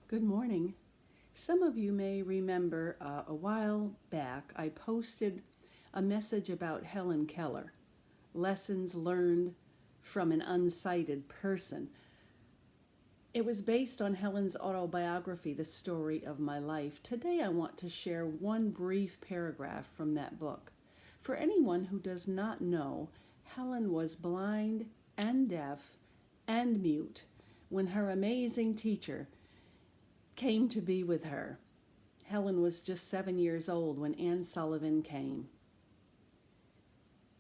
Good morning. Some of you may remember a while back I posted a message about Helen Keller, lessons learned from an unsighted person. It was based on Helen's autobiography, The Story of My Life. Today I want to share one brief paragraph from that book. For anyone who does not know, Helen was blind and deaf and mute when her amazing teacher came to be with her. Helen was just 7 years old when Sullivan came.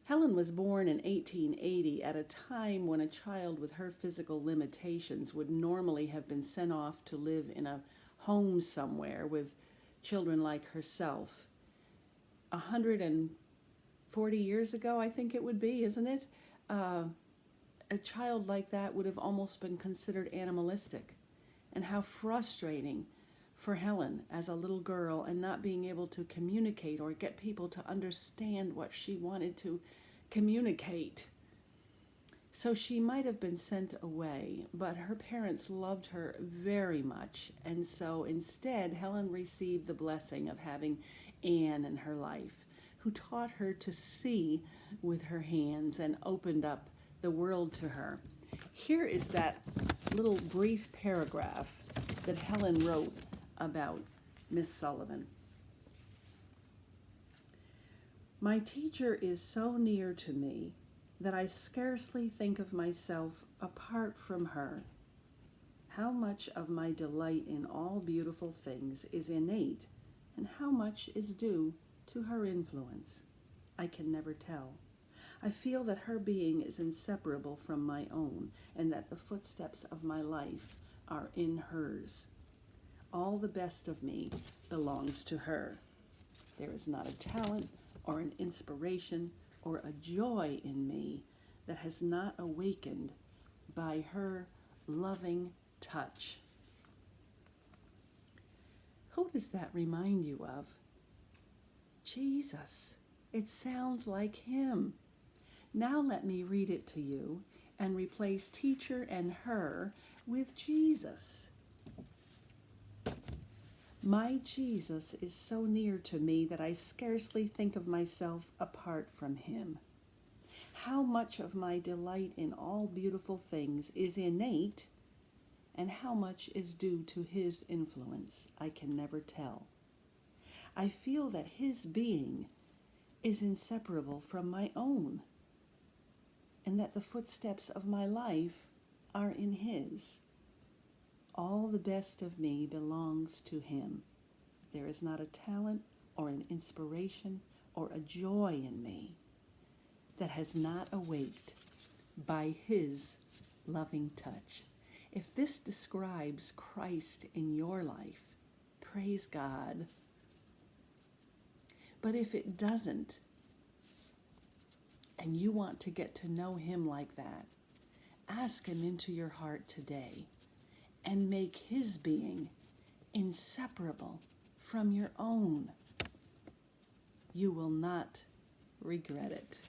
Helen was born in 1880 at a time when a child with her physical limitations would normally have been sent off to live in a home somewhere with children like herself. 140 years ago, I think it would be, isn't it? A child like that would have almost been considered animalistic. And how frustrating for Helen as a little girl and not being able to communicate or get people to understand what she wanted to communicate. So she might have been sent away, but her parents loved her very much. And so instead, Helen received the blessing of having Anne in her life, who taught her to see with her hands and opened up the world to her. Here is that little brief paragraph that Helen wrote about Miss Sullivan. My teacher is so near to me that I scarcely think of myself apart from her. How much of my delight in all beautiful things is innate, and how much is due to her influence, I can never tell. I feel that her being is inseparable from my own, and that the footsteps of my life are in hers. All the best of me belongs to her. There is not a talent or an inspiration or a joy in me that has not awakened by her loving touch. Who does that remind you of? Jesus. It sounds like him. Now let me read it to you and replace teacher and her with Jesus. My Jesus is so near to me that I scarcely think of myself apart from him. How much of my delight in all beautiful things is innate, and how much is due to his influence, I can never tell. I feel that his being is inseparable from my own, and that the footsteps of my life are in his. All the best of me belongs to him. There is not a talent or an inspiration or a joy in me that has not awaked by his loving touch. If this describes Christ in your life, praise God. But if it doesn't, and you want to get to know him like that, ask him into your heart today and make his being inseparable from your own. You will not regret it.